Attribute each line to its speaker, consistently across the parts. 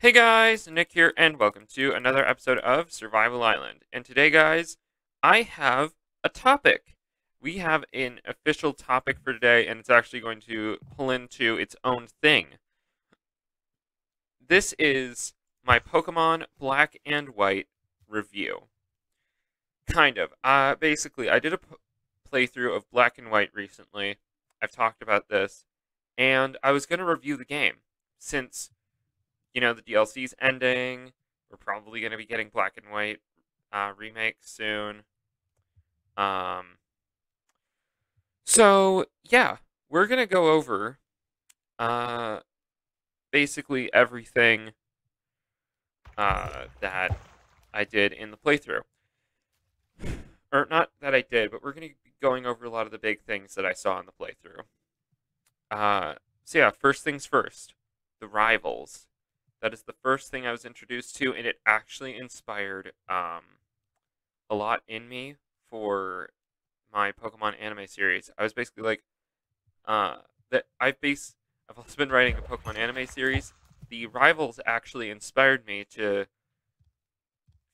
Speaker 1: Hey guys, Nick here, and welcome to another episode of Survival Island. And today, guys, I have a topic. We have an official topic for today, and it's actually going to pull into its own thing. This is my Pokemon Black and White review. Kind of. Basically, I did a playthrough of Black and White recently. I've talked about this, and I was going to review the game since the DLC's ending. We're probably going to be getting Black and White remake soon. So yeah, we're going to go over basically everything that I did in the playthrough. Or not that I did, but we're going to be going over a lot of the big things that I saw in the playthrough. So yeah, first things first, the rivals. That is the first thing I was introduced to, and it actually inspired a lot in me for my Pokemon anime series. I was basically like, I've also been writing a Pokemon anime series. The rivals actually inspired me to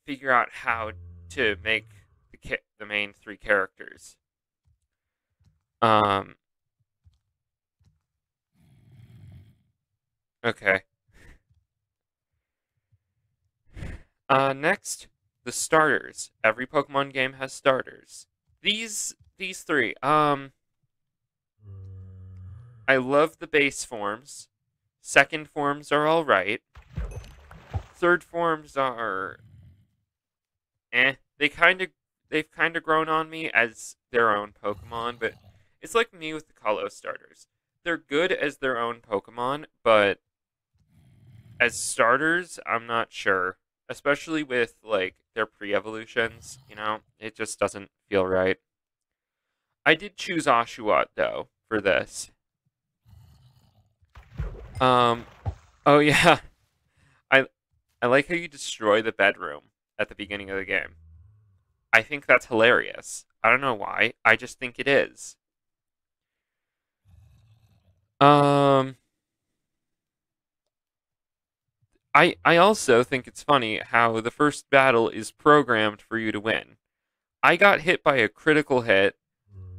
Speaker 1: figure out how to make the main three characters. Okay. Next, the starters. Every Pokemon game has starters. These three. I love the base forms. Second forms are all right. Third forms are they've kind of grown on me as their own Pokemon, but it's like me with the Kalos starters. They're good as their own Pokemon, but as starters, I'm not sure. Especially with like their pre-evolutions, it just doesn't feel right. I did choose Oshawott though for this. Oh yeah. I I like how you destroy the bedroom at the beginning of the game. I think that's hilarious. I don't know why. I just think it is. Um I also think it's funny how the first battle is programmed for you to win. I got hit by a critical hit,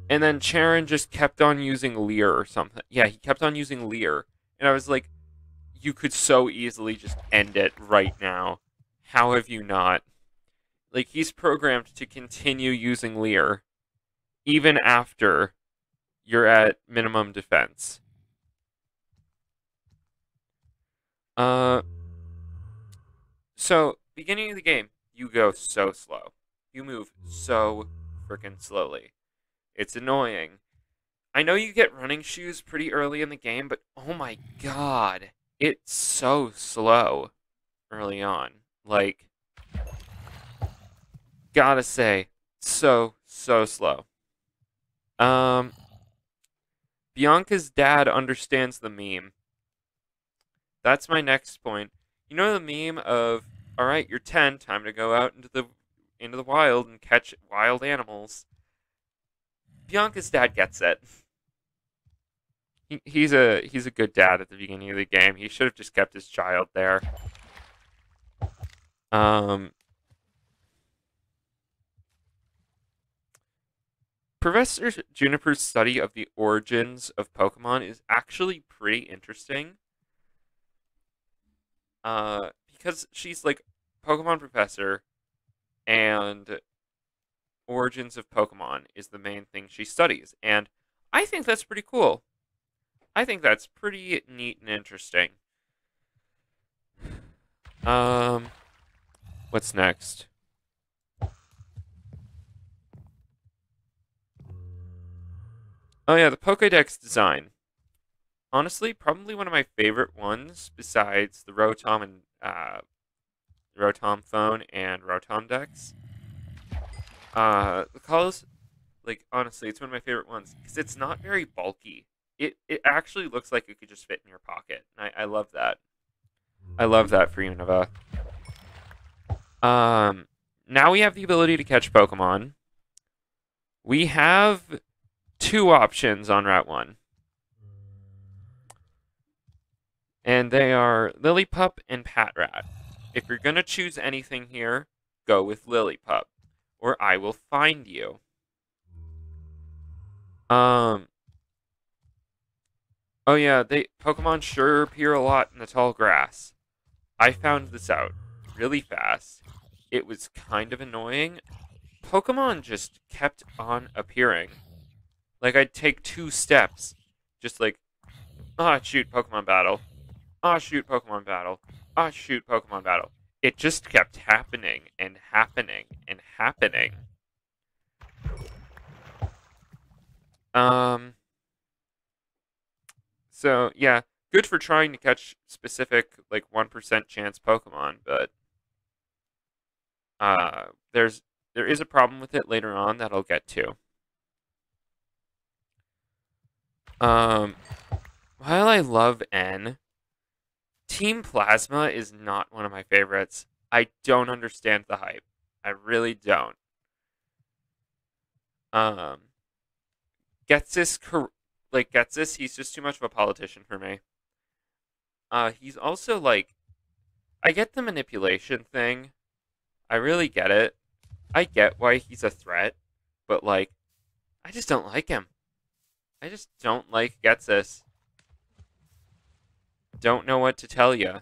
Speaker 1: and then Charon just kept on using Leer or something. Yeah, he kept on using Leer. And I was like, you could so easily just end it right now. How have you not? Like, he's programmed to continue using Leer even after you're at minimum defense. So, beginning of the game, you go so slow. You move so freaking slowly. It's annoying. I know you get running shoes pretty early in the game, but oh my god, it's so slow early on. Like, gotta say, so slow. Bianca's dad understands the meme. That's my next point. You know the meme of, all right, you're 10, time to go out into the wild and catch wild animals. Bianca's dad gets it. He's a good dad at the beginning of the game. He should have just kept his child there. Professor Juniper's study of the origins of Pokemon is actually pretty interesting. Because she's like Pokemon professor, and origins of Pokemon is the main thing she studies, and I think that's pretty cool. I think that's pretty neat and interesting. What's next? Oh yeah, the Pokédex design. Honestly, probably one of my favorite ones besides the Rotom and Rotom phone and Rotom Dex. The colors, like honestly, it's one of my favorite ones because it's not very bulky. It actually looks like it could just fit in your pocket. And I love that. I love that for Unova. Now we have the ability to catch Pokemon. We have two options on Route 1. And they are Lillipup and Patrat. If you're going to choose anything here, go with Lillipup, or I will find you. Oh yeah, Pokemon sure appear a lot in the tall grass. I found this out really fast. It was kind of annoying. Pokemon just kept on appearing. Like, I'd take 2 steps, just like, ah, shoot, Pokemon battle. Ah, shoot, Pokemon battle. Ah, shoot, Pokemon battle. It just kept happening and happening and happening. So, yeah, good for trying to catch specific, like, 1% chance Pokemon, but there is a problem with it later on that I'll get to. While I love N, Team Plasma is not one of my favorites. I don't understand the hype. I really don't. Um, Getsis, he's just too much of a politician for me. He's also like, I get the manipulation thing. I really get it. I get why he's a threat, but like, I just don't like him. I just don't like Getsis. Don't know what to tell you.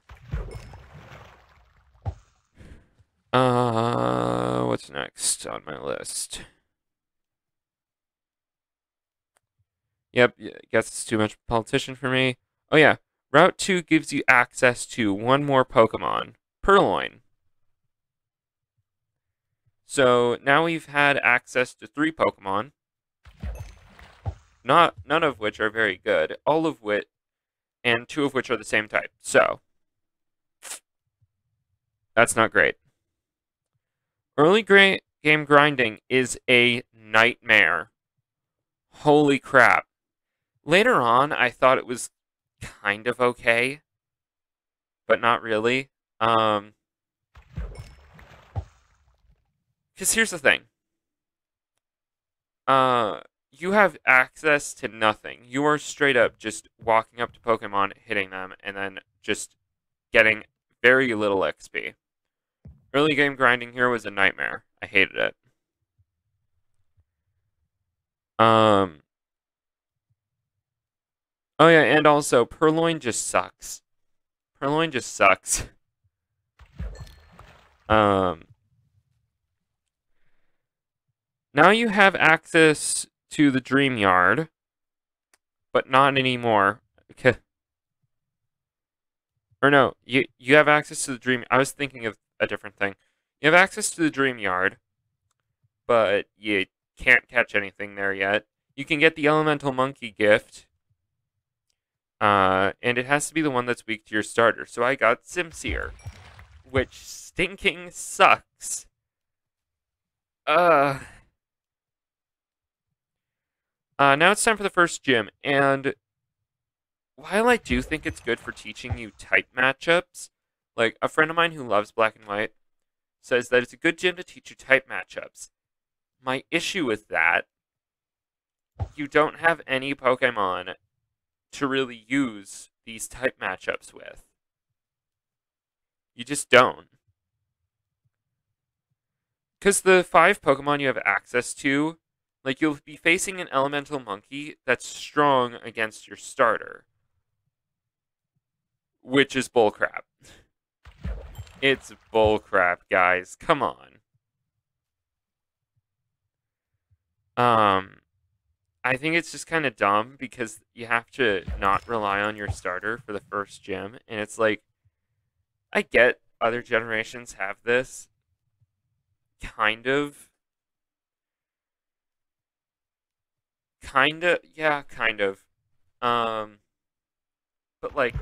Speaker 1: What's next on my list? Yep, guess it's too much politician for me. Oh yeah, Route 2 gives you access to one more Pokemon, Purloin. So now we've had access to 3 Pokemon. None of which are very good, all of which, and 2 of which are the same type. So that's not great. Early game grinding is a nightmare. Holy crap. Later on, I thought it was kind of okay, but not really. Because here's the thing. You have access to nothing. You are straight up just walking up to Pokemon, hitting them, and then just getting very little XP. Early game grinding here was a nightmare. I hated it. Oh yeah, and also Purloin just sucks. Purloin just sucks. Now you have access to the Dream Yard, but not anymore. Okay. Or no, you have access to the Dream. I was thinking of a different thing. You have access to the Dream Yard, but you can't catch anything there yet. You can get the Elemental Monkey gift, and it has to be the one that's weak to your starter. So I got Simsear, which stinking sucks. Now it's time for the first gym, and while I do think it's good for teaching you type matchups, like a friend of mine who loves Black and White says that it's a good gym to teach you type matchups. My issue with that, you don't have any Pokemon to really use these type matchups with. You just don't. Because the 5 Pokemon you have access to, like, you'll be facing an Elemental Monkey that's strong against your starter, which is bullcrap. It's bullcrap, guys. Come on. I think it's just kind of dumb because you have to not rely on your starter for the first gym, and it's like, I get other generations have this, kind of. Yeah, kind of. But like,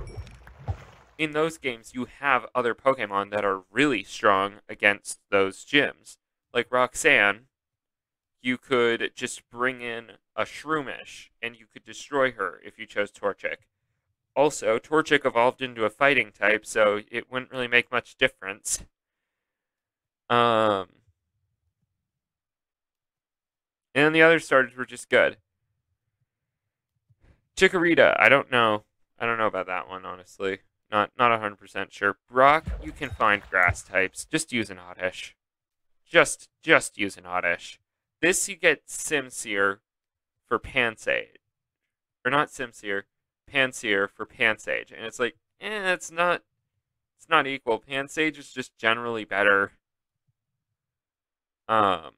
Speaker 1: in those games, you have other Pokemon that are really strong against those gyms. Like Roxanne, you could just bring in a Shroomish, and you could destroy her if you chose Torchic. Also, Torchic evolved into a fighting type, so it wouldn't really make much difference. And the other starters were just good. Chikorita, I don't know. I don't know about that one, honestly. Not 100% sure. Brock, you can find grass types. Just use an Oddish. Just use an Oddish. This you get Simsear for Pansage. Or not Simsear, Pansear for Pansage. And it's like, it's not equal. Pansage is just generally better. So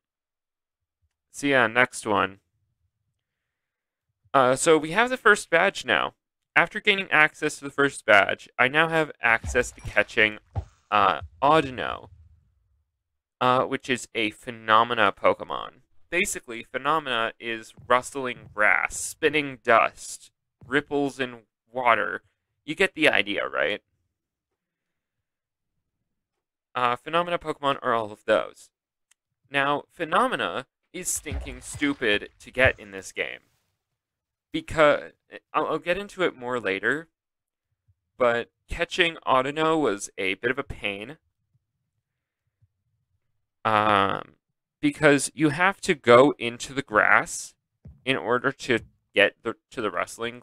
Speaker 1: yeah, next one. So we have the first badge now. After gaining access to the first badge, I now have access to catching Audino, which is a Phenomena Pokemon. Basically, Phenomena is rustling grass, spinning dust, ripples in water. You get the idea, right? Phenomena Pokemon are all of those. Now, Phenomena is stinking stupid to get in this game. Because, I'll get into it more later, but catching Audino was a bit of a pain. Because you have to go into the grass in order to get to the rustling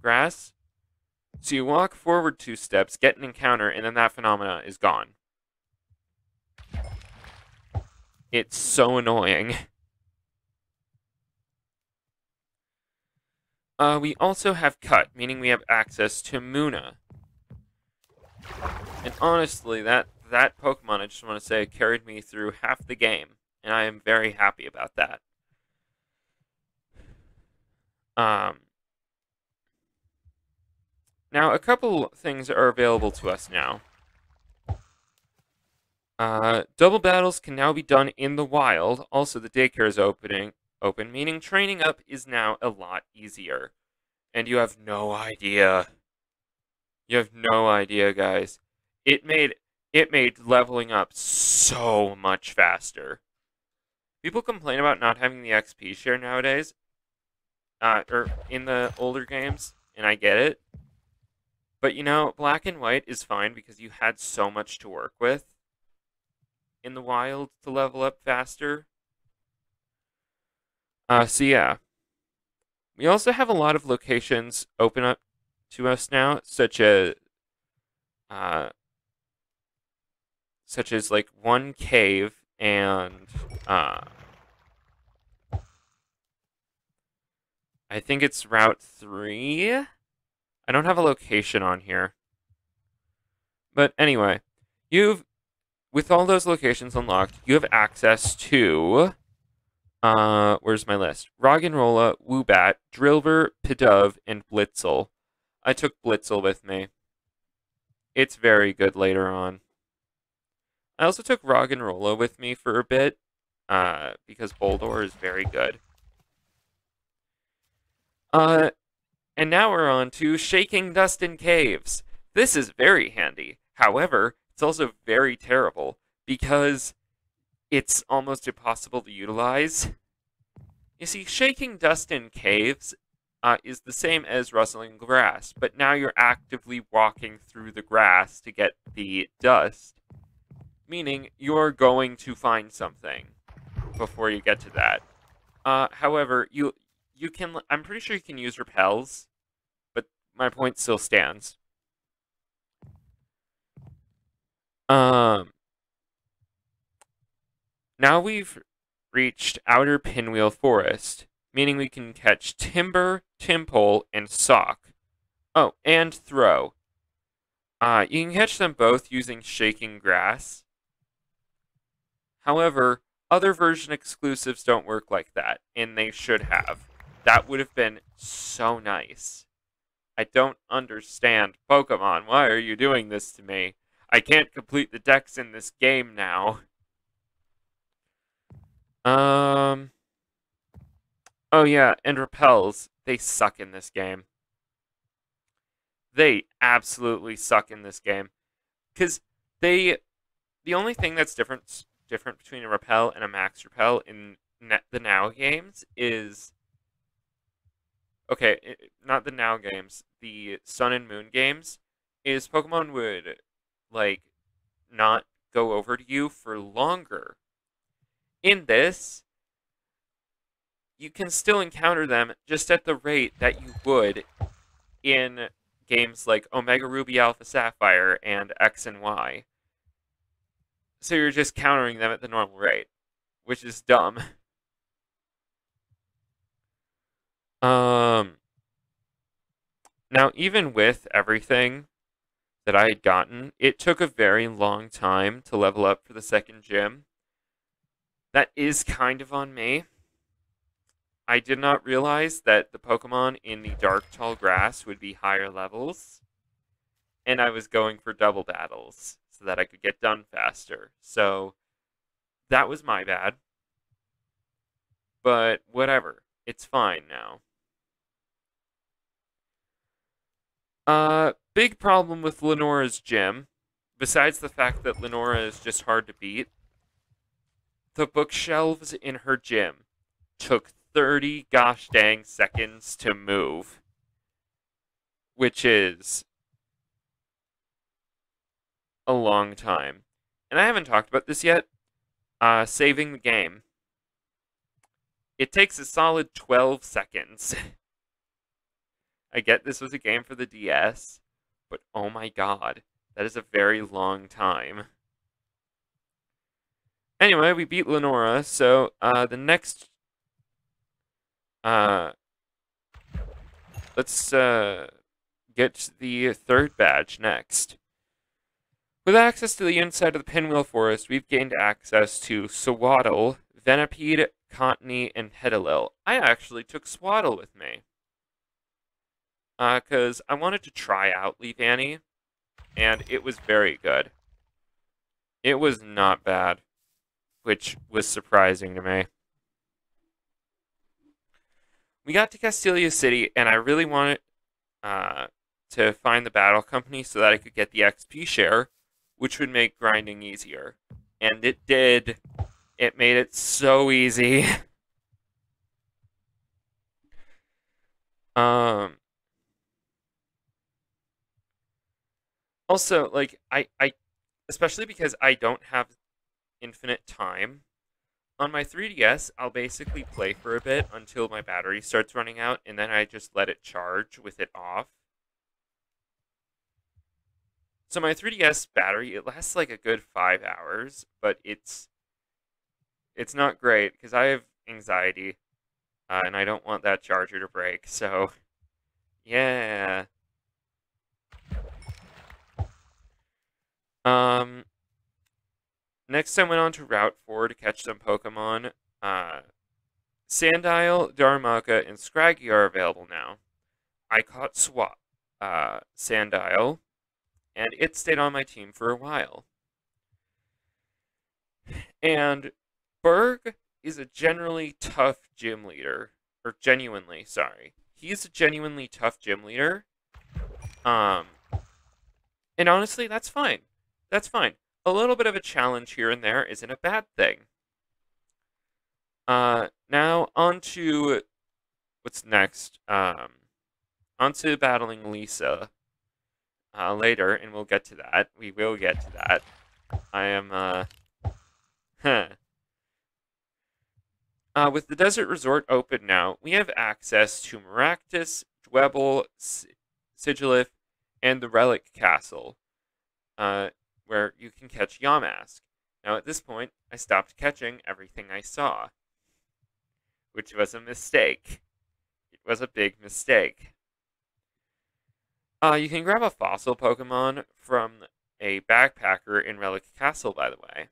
Speaker 1: grass. So you walk forward 2 steps, get an encounter, and then that Phenomena is gone. It's so annoying. We also have Cut, meaning we have access to Muna. And honestly, that Pokemon, I just want to say, carried me through half the game. And I am very happy about that. Now, a couple things are available to us now. Double battles can now be done in the wild. Also, the daycare is open, meaning training up is now a lot easier. And you have no idea. You have no idea, guys. It made leveling up so much faster. People complain about not having the XP share nowadays, or in the older games, and I get it. But you know, Black and White is fine because you had so much to work with in the wild to level up faster. So yeah. We also have a lot of locations open up to us now, such as like one cave and I think it's Route 3. I don't have a location on here. But anyway, with all those locations unlocked, you have access to where's my list? Roggenrola, Woobat, Drillbur, Pidove, and Blitzel. I took Blitzel with me. It's very good later on. I also took Roggenrola with me for a bit, because Boldore is very good. And now we're on to Shaking Dust in Caves. This is very handy. However, it's also very terrible, because it's almost impossible to utilize. You see, shaking dust in caves is the same as rustling grass, but now you're actively walking through the grass to get the dust, meaning you're going to find something before you get to that. However, you can, I'm pretty sure you can use repels, but my point still stands. Now we've reached Outer Pinwheel Forest, meaning we can catch Timber, Timpole, and Sock. Oh, and Throw. You can catch them both using Shaking Grass. However, other version exclusives don't work like that, and they should have. That would have been so nice. I don't understand. Pokemon, why are you doing this to me? I can't complete the decks in this game now. Oh yeah, and repels. They suck in this game. They absolutely suck in this game. Because the only thing that's different between a repel and a max repel in the Now games is... Okay, not the Now games. The Sun and Moon games is Pokemon would, like, not go over to you for longer. In this, you can still encounter them just at the rate that you would in games like Omega Ruby Alpha Sapphire and X and Y. So you're just countering them at the normal rate, which is dumb. Um, Now, even with everything that I had gotten, it took a very long time to level up for the second gym. That is kind of on me. I did not realize that the Pokemon in the dark tall grass would be higher levels, and I was going for double battles so that I could get done faster. So that was my bad. But whatever. It's fine now. Big problem with Lenora's gym, besides the fact that Lenora is just hard to beat, the bookshelves in her gym took 30 gosh dang seconds to move, which is a long time. And I haven't talked about this yet. Saving the game. It takes a solid 12 seconds. I get this was a game for the DS, but oh my god, that is a very long time. Anyway, we beat Lenora, so the next... let's get the third badge next. With access to the inside of the Pinwheel Forest, we've gained access to Swaddle, Venipede, Cottony, and Hedalil. I actually took Swaddle with me. Because I wanted to try out Leaf Annie, and it was very good. It was not bad, which was surprising to me. We got to Castelia City, and I really wanted to find the Battle Company so that I could get the XP share, which would make grinding easier. And it did. It made it so easy. Also, like, I especially because I don't have infinite time, on my 3DS, I'll basically play for a bit until my battery starts running out, and then I just let it charge with it off. So my 3DS battery, it lasts like a good 5 hours, but it's not great because I have anxiety, and I don't want that charger to break. So, yeah. Next I went on to Route 4 to catch some Pokemon. Sandile, Darumaka, and Scraggy are available now. I caught Sandile, and it stayed on my team for a while. And Berg is a generally tough gym leader. Or genuinely, sorry. He's a genuinely tough gym leader. And honestly, that's fine. That's fine. A little bit of a challenge here and there isn't a bad thing. Now on to what's next. On to battling Lisa later, and we'll get to that. We will get to that. I am, with the Desert Resort open now, we have access to Maractus, Dwebble, Sigilif, and the Relic Castle, where you can catch Yamask. Now, at this point, I stopped catching everything I saw, which was a mistake. It was a big mistake. You can grab a fossil Pokemon from a backpacker in Relic Castle, by the way.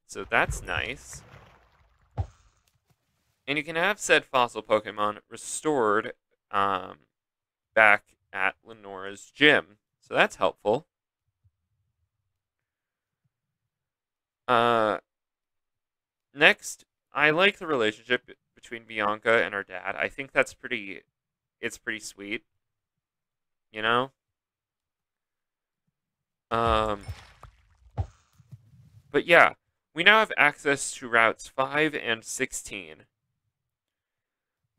Speaker 1: So that's nice. And you can have said fossil Pokemon restored back at Lenora's gym. So that's helpful. Next, I like the relationship between Bianca and her dad. I think it's pretty sweet. You know? But yeah, we now have access to routes 5 and 16.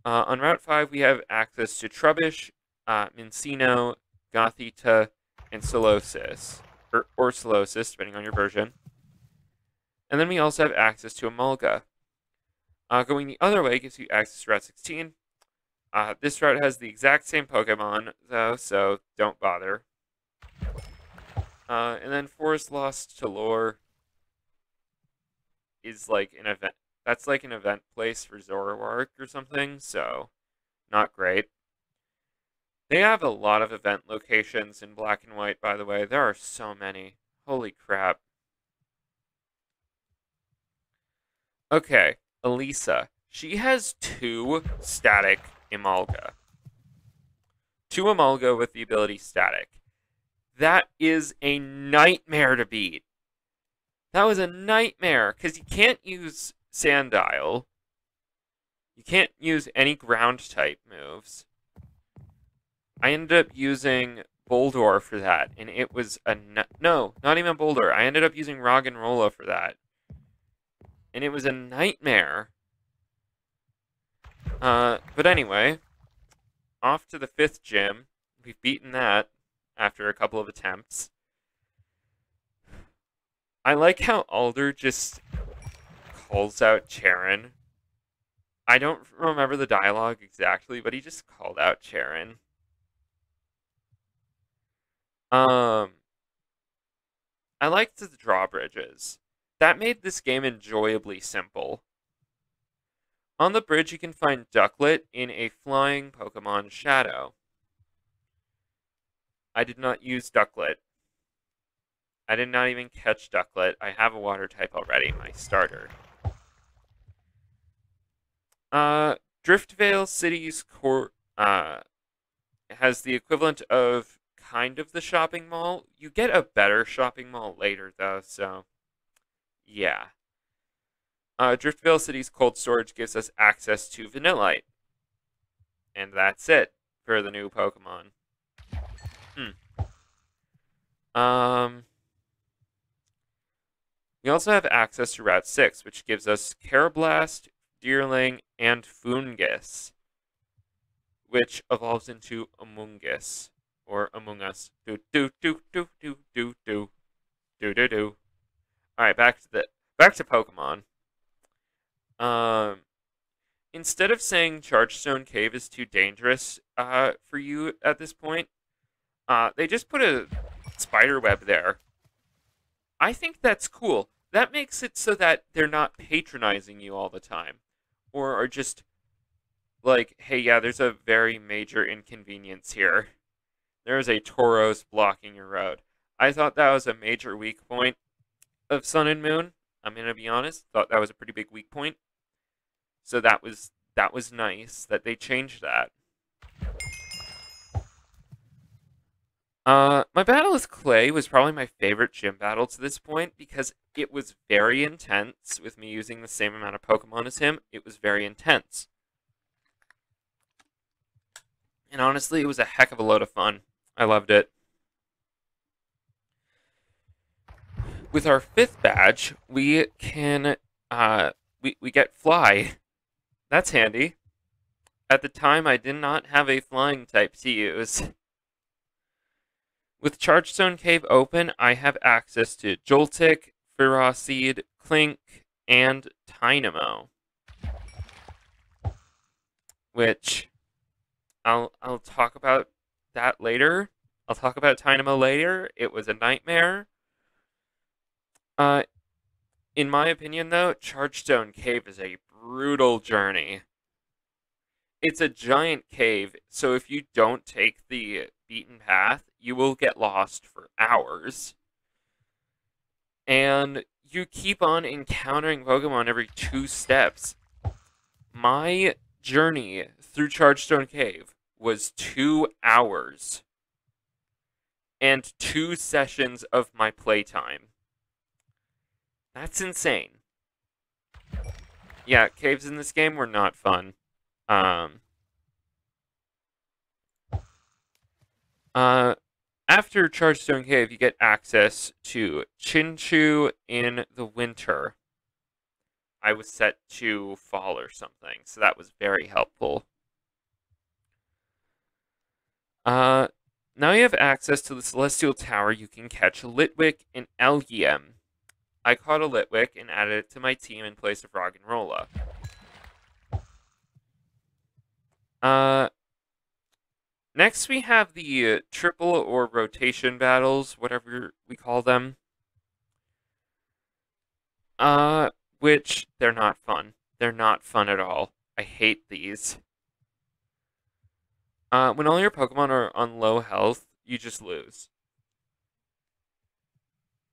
Speaker 1: On Route 5, we have access to Trubbish, Mincino, Gothita, and Solosis. Or Solosis, depending on your version. And then we also have access to Emolga. Going the other way gives you access to Route 16. This route has the exact same Pokemon, though, so don't bother. And then Forest Lost to Lore is like an event. That's like an event place for Zoroark or something, so not great. They have a lot of event locations in Black and White, by the way. There are so many. Holy crap. Okay, Elisa. She has 2 static Emolga. 2 Emolga with the ability static. That is a nightmare to beat. That was a nightmare, because you can't use Sandile. You can't use any ground type moves. I ended up using Boldor for that, and it was a no, not even Boulder. I ended up using Roggenrola for that, and it was a nightmare. But anyway, off to the 5th gym. We've beaten that after a couple of attempts. I like how Alder just calls out Charon. I don't remember the dialogue exactly, but he just called out Charon. I liked the drawbridges. That made this game enjoyably simple. On the bridge, you can find Ducklet in a flying Pokemon Shadow. I did not use Ducklet. I did not even catch Ducklet. I have a water type already, my starter. Driftvale City's core has the equivalent of kind of the shopping mall. You get a better shopping mall later, though, so yeah. Driftvale City's cold storage gives us access to Vanillite. And that's it for the new Pokemon. We also have access to Route 6, which gives us Carablast, Deerling, and Foongus, which evolves into Amoonguss, or Among Us. Do do do do do do do do do do. All right, back to Pokemon. Instead of saying Chargestone Cave is too dangerous for you at this point, they just put a spider web there. I think that's cool. That makes it so that they're not patronizing you all the time, or are just like, hey, yeah, there's a very major inconvenience here. There's a Tauros blocking your road. I thought that was a major weak point of Sun and Moon. I'm gonna be honest. Thought that was a pretty big weak point. So that was nice that they changed that. My battle with Clay was probably my favorite gym battle to this point because it was very intense with me using the same amount of Pokemon as him. It was very intense. And honestly, it was a heck of a load of fun. I loved it. With our 5th badge, we can, we get Fly. That's handy. At the time, I did not have a flying type to use. With Chargestone Cave open, I have access to Joltik, Ferroseed, Clink, and Tynamo. Which, I'll talk about that later. I'll talk about Tynamo later. It was a nightmare. In my opinion, though, Chargestone Cave is a brutal journey. It's a giant cave, so if you don't take the beaten path, you will get lost for hours. And you keep on encountering Pokemon every 2 steps. My journey through Chargestone Cave was 2 hours. And 2 sessions of my playtime. That's insane. Yeah, caves in this game were not fun. After Chargestone Cave, you get access to Chinchu in the winter. I was set to fall or something, so that was very helpful. Now you have access to the Celestial Tower. You can catch Litwick and Elgyem. I caught a Litwick and added it to my team in place of Roggenrola. Uh, Next we have the triple or rotation battles, whatever we call them. Which they're not fun. They're not fun at all. I hate these. When all your Pokemon are on low health, you just lose.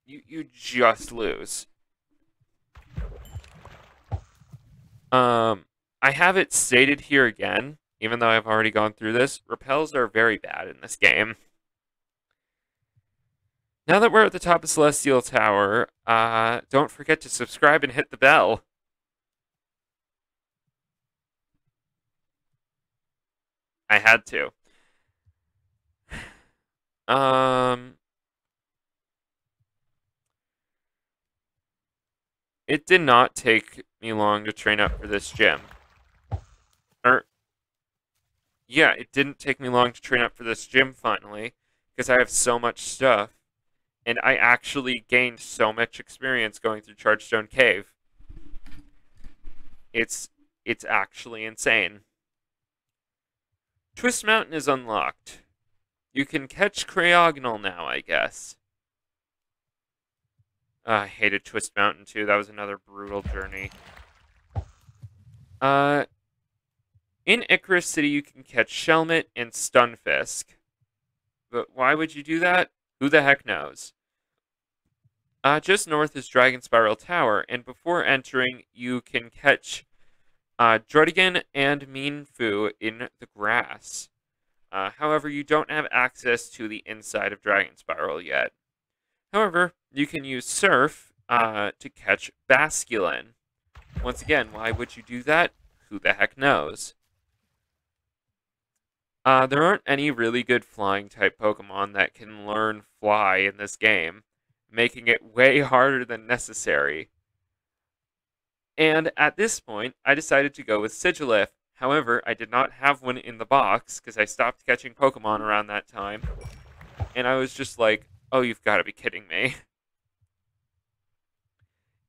Speaker 1: You just lose. I have it stated here again, even though I've already gone through this. Repels are very bad in this game. Now that we're at the top of Celestial Tower, don't forget to subscribe and hit the bell. I had to. It did not take me long to train up for this gym. Yeah, it didn't take me long to train up for this gym finally, because I have so much stuff, and I actually gained so much experience going through Chargestone Cave. It's actually insane. Twist Mountain is unlocked. You can catch Crayogonal now, I guess. I hated Twist Mountain too. That was another brutal journey. In Icarus City, you can catch Shelmet and Stunfisk. But why would you do that? Who the heck knows? Just north is Dragon Spiral Tower, and before entering, you can catch Drudigan and Mienfoo in the grass. However, you don't have access to the inside of Dragon Spiral yet. However, you can use Surf to catch Basculin. Once again, why would you do that? Who the heck knows? There aren't any really good flying type Pokemon that can learn Fly in this game, making it way harder than necessary. And at this point, I decided to go with Sigilif. However, I did not have one in the box because I stopped catching Pokemon around that time. And I was just like, oh, you've got to be kidding me.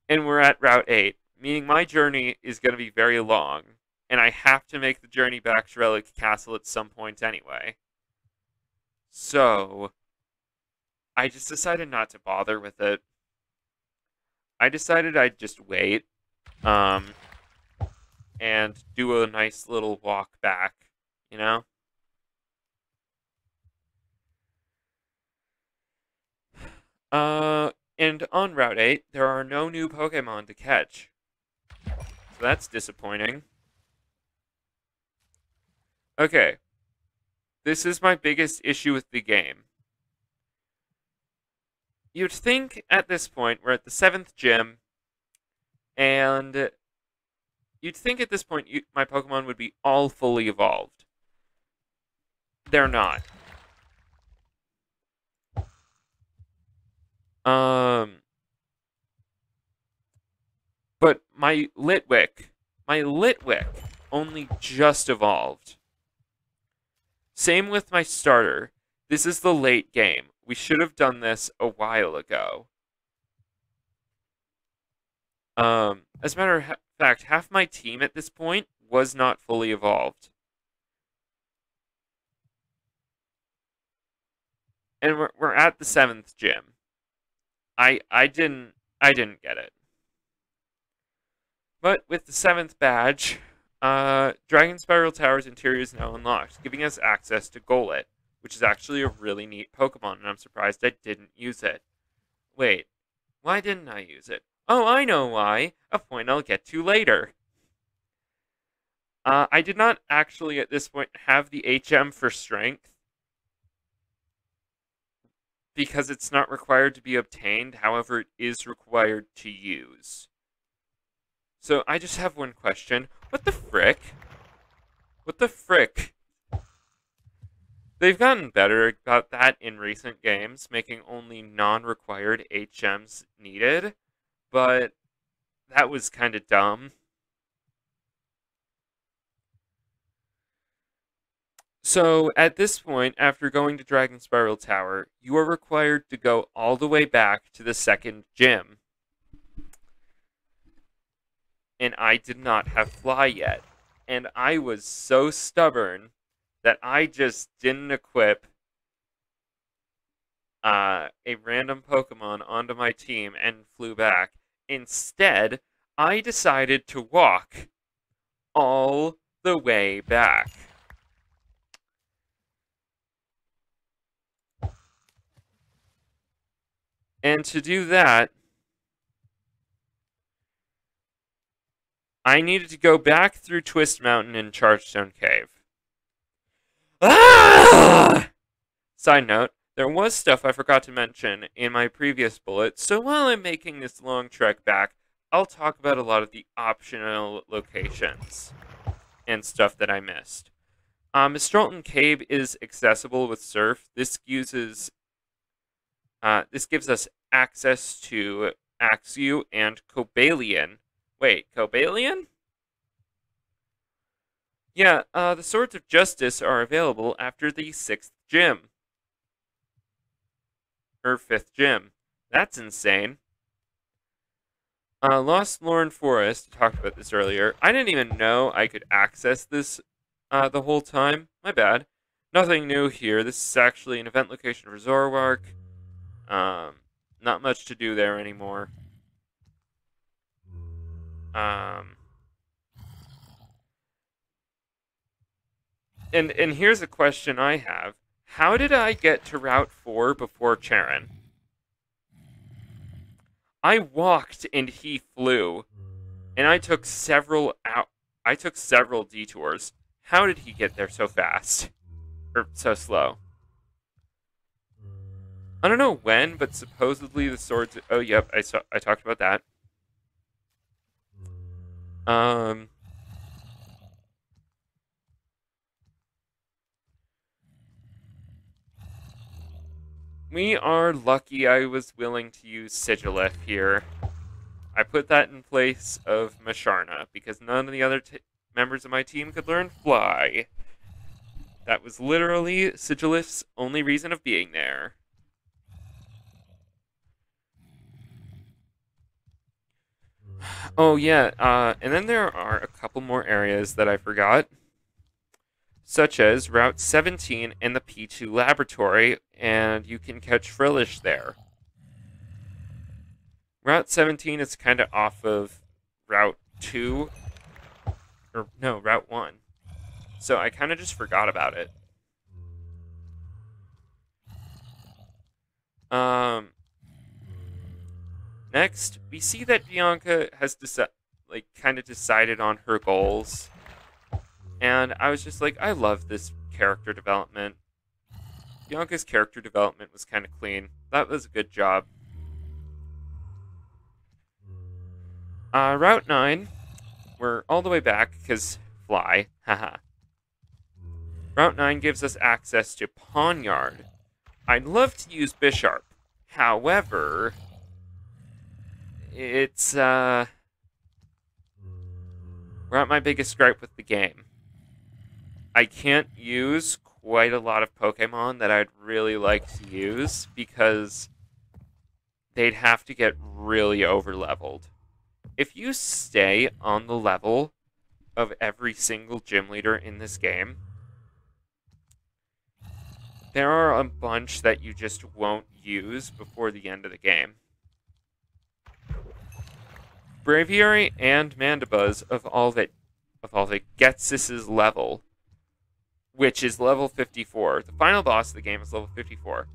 Speaker 1: And we're at Route 8, meaning my journey is going to be very long. And I have to make the journey back to Relic Castle at some point anyway. So, I just decided not to bother with it. I decided I'd just wait, and do a nice little walk back, you know? And on Route 8, there are no new Pokemon to catch. So that's disappointing. Okay. This is my biggest issue with the game. You'd think at this point, we're at the 7th gym, and you'd think at this point my Pokemon would be all fully evolved. They're not. But my Litwick only just evolved. Same with my starter. This is the late game. We should have done this a while ago. As a matter of fact, half my team at this point was not fully evolved. And we're at the 7th gym. I didn't get it. But with the 7th badge, Dragon Spiral Tower's interior is now unlocked, giving us access to Golett, which is actually a really neat Pokemon, and I'm surprised I didn't use it. Wait, why didn't I use it? Oh, I know why. A point I'll get to later. I did not actually at this point have the HM for Strength, because it's not required to be obtained, however, it is required to use. So I just have one question. What the frick? What the frick? They've gotten better about that in recent games, making only non-required HMs needed, but that was kind of dumb. So at this point, after going to Dragon Spiral Tower, you are required to go all the way back to the 2nd gym. And I did not have Fly yet. And I was so stubborn that I just didn't equip a random Pokemon onto my team and flew back. Instead, I decided to walk all the way back. And to do that, I needed to go back through Twist Mountain and Chargestone Cave. Ah! Side note, there was stuff I forgot to mention in my previous bullet, so while I'm making this long trek back, I'll talk about a lot of the optional locations and stuff that I missed. Mistralton Cave is accessible with Surf. This gives us access to Axew and Cobalion. Wait, Cobalion? Yeah, the Swords of Justice are available after the 6th gym. Or 5th gym. That's insane. Lost Lorne Forest, talked about this earlier. I didn't even know I could access this the whole time. My bad. Nothing new here. This is actually an event location for Zoroark. Not much to do there anymore. And here's a question I have. How did I get to Route 4 before Charon? I walked and he flew. And I took several detours. How did he get there so fast? Or so slow? I don't know when, but supposedly the swords... Oh, yep, I talked about that. We are lucky I was willing to use Sigilif here. I put that in place of Masharna, because none of the other members of my team could learn Fly. That was literally Sigilif's only reason of being there. Oh yeah, and then there are a couple more areas that I forgot, such as Route 17 and the P2 Laboratory, and you can catch Frillish there. Route 17 is kind of off of Route 2, or no, Route 1. So I kind of just forgot about it. Next, we see that Bianca has kind of decided on her goals. And I was just like, I love this character development. Bianca's character development was kind of clean. That was a good job. Route 9, we're all the way back, because Fly, haha. Route 9 gives us access to Pawnyard. I'd love to use Bisharp. However, it's, we're at my biggest gripe with the game. I can't use quite a lot of Pokemon that I'd really like to use because they'd have to get really over-leveled. If you stay on the level of every single gym leader in this game, there are a bunch that you just won't use before the end of the game. Braviary and Mandibuzz evolve at Ghetsis' level, which is level 54. The final boss of the game is level 54.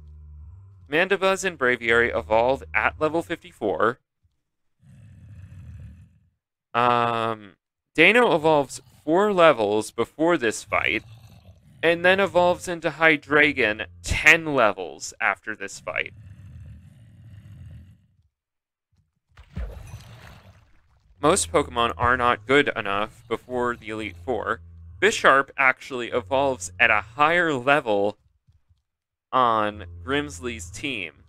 Speaker 1: Mandibuzz and Braviary evolve at level 54. Dano evolves 4 levels before this fight, and then evolves into Hydreigon 10 levels after this fight. Most Pokemon are not good enough before the Elite Four. Bisharp actually evolves at a higher level on Grimsley's team,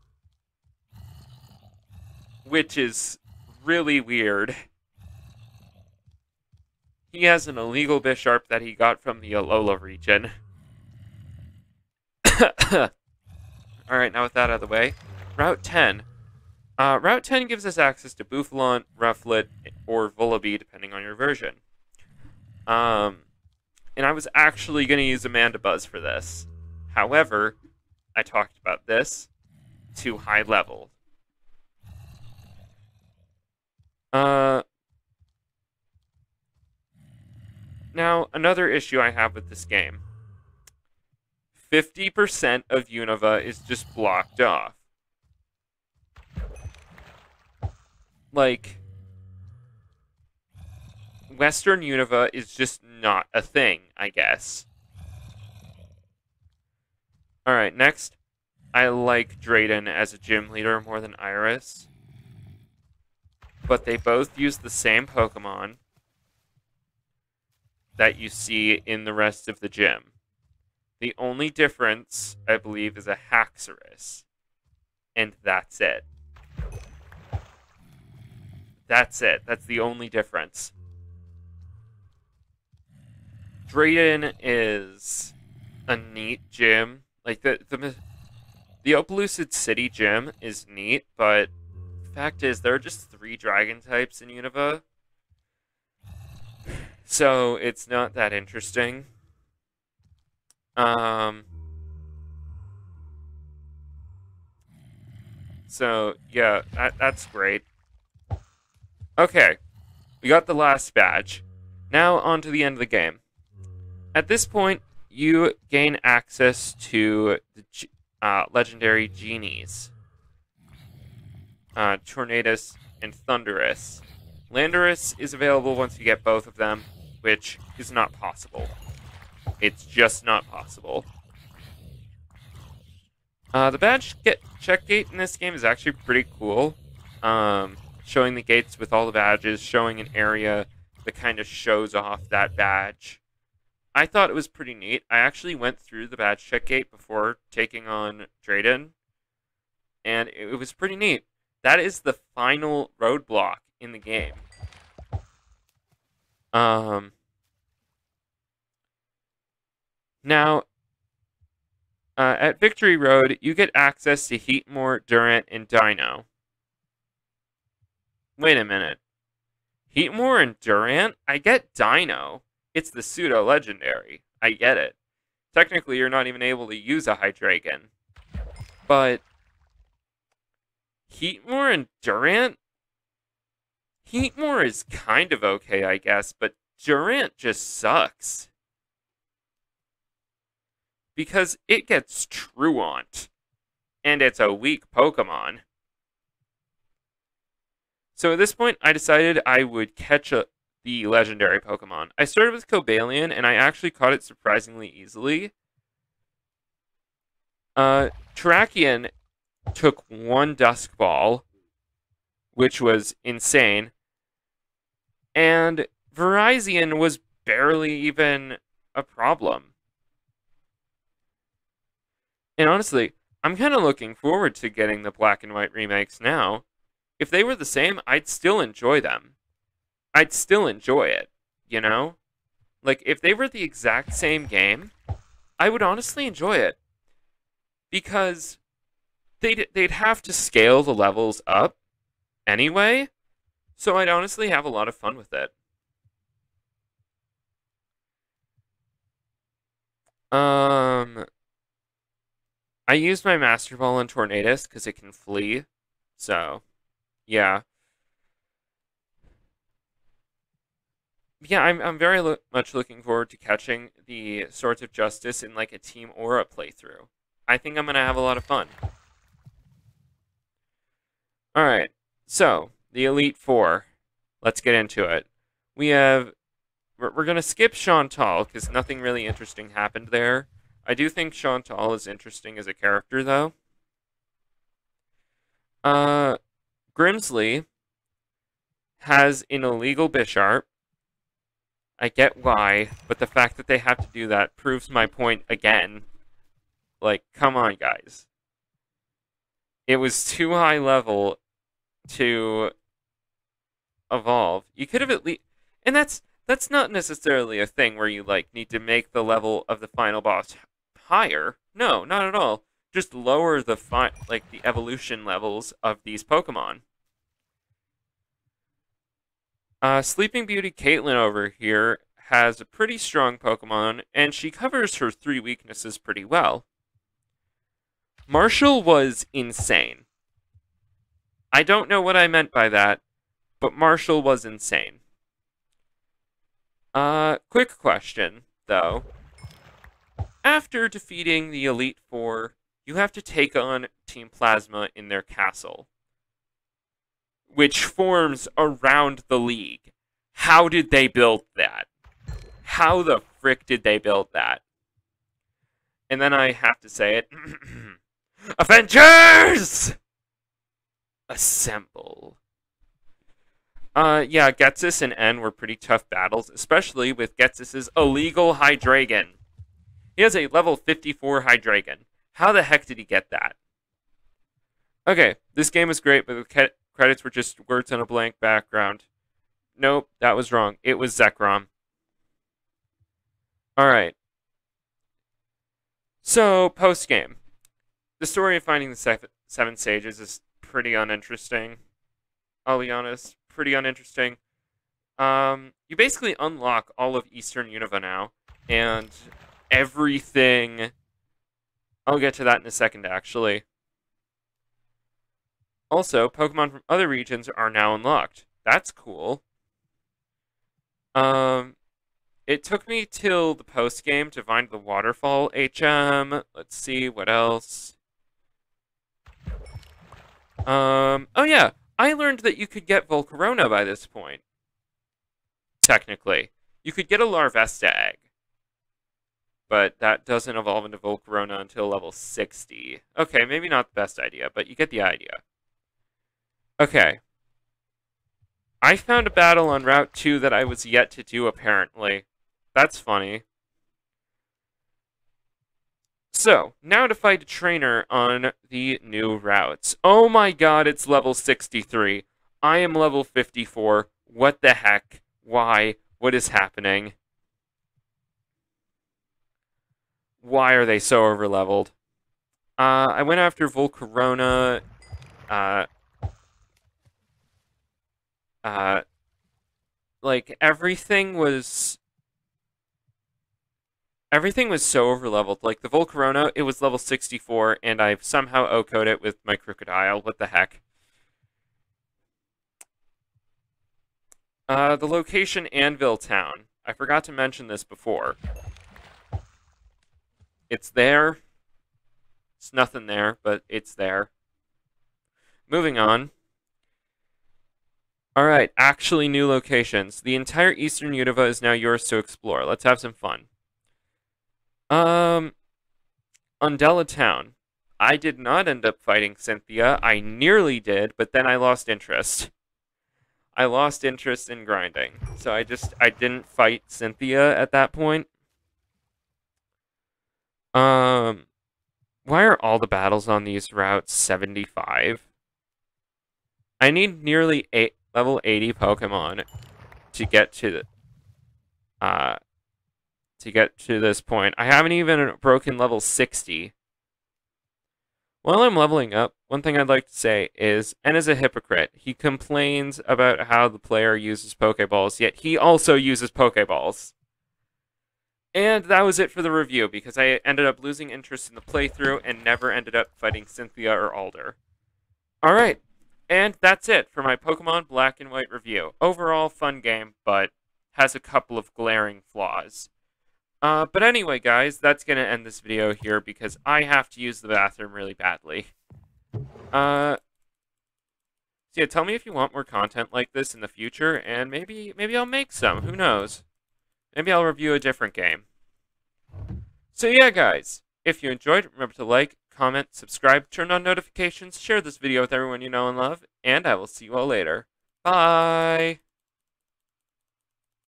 Speaker 1: which is really weird. He has an illegal Bisharp that he got from the Alola region. Alright, now with that out of the way, Route 10. Route 10 gives us access to Bouffalont, Rufflet, or Vullaby, depending on your version. And I was actually going to use Amanda Buzz for this. However, I talked about this too high level. Now, another issue I have with this game. 50% of Unova is just blocked off. Like, Western Unova is just not a thing, I guess. Alright, next. I like Drayden as a gym leader more than Iris. But they both use the same Pokemon that you see in the rest of the gym. The only difference, I believe, is a Haxorus. And that's it. That's it. That's the only difference. Drayden is a neat gym. Like, the Opelucid City gym is neat, but the fact is, there are just 3 dragon types in Unova. So, it's not that interesting. So, yeah, that's great. Okay, we got the last badge. Now, on to the end of the game. At this point, you gain access to the legendary genies. Tornadus and Thunderous. Landorus is available once you get both of them, which is not possible. It's just not possible. The badge check gate in this game is actually pretty cool. Showing the gates with all the badges, showing an area that kind of shows off that badge. I thought it was pretty neat. I actually went through the badge check gate before taking on Drayden, and it was pretty neat. That is the final roadblock in the game. Now, at Victory Road, you get access to Heatmore, Durant, and Dino. Wait a minute. Heatmore and Durant? I get Dino. It's the pseudo-legendary. I get it. Technically, you're not even able to use a Hydreigon. But Heatmore and Durant? Heatmore is kind of okay, I guess, but Durant just sucks. Because it gets Truant. And it's a weak Pokemon. So at this point, I decided I would catch the legendary Pokemon. I started with Cobalion, and I actually caught it surprisingly easily. Terrakion took 1 Dusk Ball, which was insane. And Virizion was barely even a problem. And honestly, I'm kind of looking forward to getting the Black and White remakes now. If they were the same, I'd still enjoy them. I'd still enjoy it, you know? Like, if they were the exact same game, I would honestly enjoy it. Because they'd have to scale the levels up anyway, so I'd honestly have a lot of fun with it. I used my Master Ball on Tornadus because it can flee, so, yeah. Yeah, I'm very much looking forward to catching the Swords of Justice in, like, a Team Aura playthrough. I think I'm going to have a lot of fun. Alright, so, the Elite Four. Let's get into it. We're going to skip Chantal, because nothing really interesting happened there. I do think Chantal is interesting as a character, though. Grimsley has an illegal Bisharp. I get why, but the fact that they have to do that proves my point again. Like, come on, guys. It was too high level to evolve. You could have at least... And that's not necessarily a thing where you, like, need to make the level of the final boss higher. No, not at all. Just lower the the evolution levels of these Pokemon. Sleeping Beauty Caitlin over here has a pretty strong Pokemon, and she covers her 3 weaknesses pretty well. Marshall was insane. I don't know what I meant by that, but Marshall was insane. Quick question, though. After defeating the Elite Four, you have to take on Team Plasma in their castle, which forms around the league. How did they build that? How the frick did they build that? And then I have to say it. Avengers! Assemble. Yeah, Getsis and N were pretty tough battles, especially with Getsis's illegal Hydreigon. He has a level 54 Hydreigon. How the heck did he get that? Okay, this game was great, but the credits were just words on a blank background. Nope, that was wrong. It was Zekrom. Alright. So, post-game. The story of finding the seven sages is pretty uninteresting. I'll be honest, pretty uninteresting. You basically unlock all of Eastern Unova now, and everything... I'll get to that in a second, actually. Also, Pokemon from other regions are now unlocked. That's cool. It took me till the post-game to find the Waterfall HM. Let's see, what else? Oh yeah, I learned that you could get Volcarona by this point. Technically. You could get a Larvesta egg. But that doesn't evolve into Volcarona until level 60. Okay, maybe not the best idea, but you get the idea. Okay. I found a battle on Route 2 that I was yet to do, apparently. That's funny. So, now to fight a trainer on the new routes. Oh my god, it's level 63. I am level 54. What the heck? Why? What is happening? Why are they so overleveled? I went after Volcarona. Like, everything was so overleveled. Like, the Volcarona, it was level 64, and I've somehow OHKO'd it with my Crocodile. What the heck? The location, Anvil Town. I forgot to mention this before. It's there. It's nothing there, but it's there. Moving on. Alright, actually new locations. The entire Eastern Unova is now yours to explore. Let's have some fun. Undella Town. I did not end up fighting Cynthia. I nearly did, but then I lost interest. I lost interest in grinding. So I didn't fight Cynthia at that point. Why are all the battles on these routes 75? I need nearly level 80 Pokemon to get to this point. I haven't even broken level 60. While I'm leveling up, one thing I'd like to say is, N is a hypocrite. He complains about how the player uses Pokeballs, yet he also uses Pokeballs. And that was it for the review, because I ended up losing interest in the playthrough and never ended up fighting Cynthia or Alder. Alright, and that's it for my Pokemon Black and White review. Overall, fun game, but has a couple of glaring flaws. But anyway, guys, that's going to end this video here, because I have to use the bathroom really badly. So yeah, tell me if you want more content like this in the future, and maybe I'll make some, who knows? Maybe I'll review a different game. So yeah, guys, if you enjoyed, remember to like, comment, subscribe, turn on notifications, share this video with everyone you know and love, and I will see you all later. Bye!